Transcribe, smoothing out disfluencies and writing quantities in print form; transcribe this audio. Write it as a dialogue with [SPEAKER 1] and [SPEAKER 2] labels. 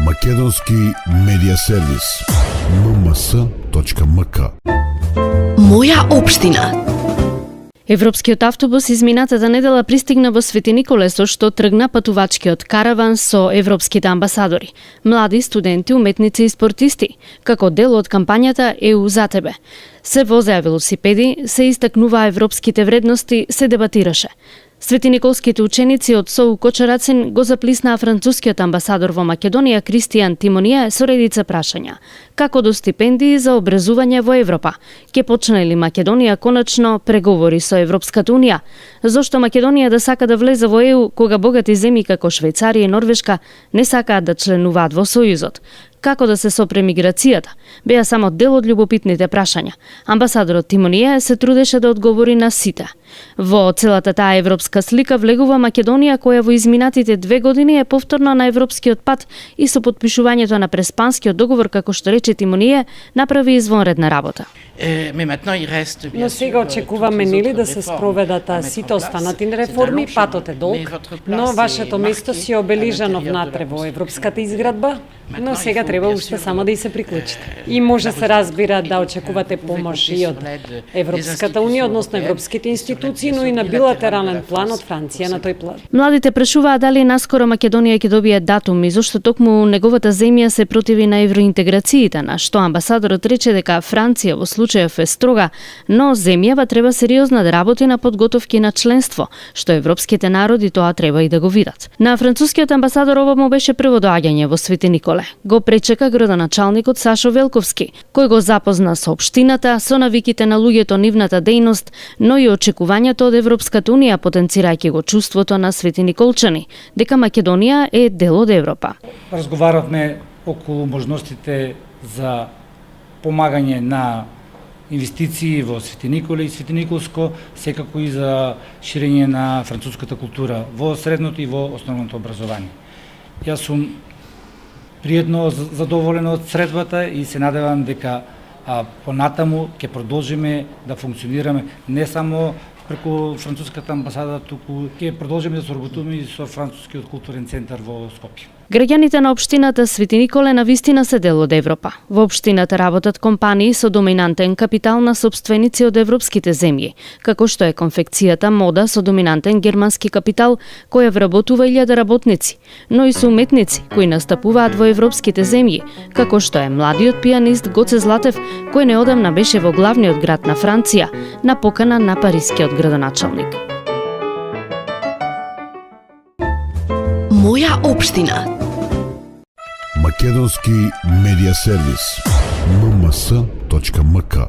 [SPEAKER 1] Македонски медиа сервис. mms.mk.
[SPEAKER 2] Моја општина.
[SPEAKER 3] Европскиот автобус изминатата недела пристигна во Свети Николе, со што тргна патувачкиот караван со европските амбасадори, млади студенти, уметници и спортисти, како дел од кампањата ЕУ за тебе. Се возеа велосипеди, се истакнуваа европските вредности, се дебатираше. Светиниколските ученици од СОУ Кочарацин го заплиснаа францускиот амбасадор во Македонија Кристијан Тимонија со редица прашања. Како до стипендии за образување во Европа? Ке почне ли Македонија конечно преговори со Европската Унија? Зошто Македонија да сака да влезе во ЕУ кога богати земји како Швајцарија и Норвешка не сакаат да членуваат во Сојузот? Како да се сопре миграцијата? Беа само дел од љубопитните прашања. Амбасадорот Тимонија се трудеше да одговори на сите. Во целата таа европска слика влегува Македонија, која во изминатите 2 години е повторно на европскиот пат и со потпишувањето на Преспанскиот договор, како што рече Тимонија, направи извонредна работа.
[SPEAKER 4] Но сега очекуваме нели да се спроведат сите останати реформи, патот е долг, но вашето место си обелижано внатре во европската изградба, но сега треба уште само да и се приклучите. И може се разбира да очекувате помош и од Европската Унија, односно европските институции, но и на билатерален план од Франција на тој план.
[SPEAKER 3] Младите прашуваа дали наскоро Македонија ќе добие датум и зошто токму неговата земја се противи на евроинтеграциите, на што амбасадорот рече дека Франција во случајов е строга, но земјава треба сериозно да работи на подготовки на членство, што европските народи тоа треба и да го видат. На францускиот амбасадор ова му беше прво доаѓање во Свети Николе. Го пречека градоначалникот Сашо Велковски, кој го запозна со општината, со навиките на луѓето, нивната дејност, но и очекувањето од Европската Унија, потенцирајќи го чувството на Свети Николчани, дека Македонија е дел од Европа.
[SPEAKER 5] Разговаравме околу можностите за помагање на инвестиции во Свети Николе и Свети Николско, секако и за ширење на француската култура во средното и во основното образование. Јас сум пријатно задоволен од средбата и се надевам дека понатаму ќе продолжиме да функционираме не само преку француската амбасада, туку ќе продолжиме да соработуваме и со францускиот културен центар во Скопје.
[SPEAKER 3] Граѓаните на општината Свети Николе навистина се дел од Европа. Во општината работат компании со доминантен капитал на сопственици од европските земји, како што е конфекцијата мода со доминантен германски капитал, која вработува 1000 работници, но и со уметници кои настапуваат во европските земји, како што е младиот пианист Гоце Златев, кој неодамна беше во главниот град на Франција, на покана на парискиот градоначалник.
[SPEAKER 2] Моја општина.
[SPEAKER 1] Македонски медиа сервис. mms.mk.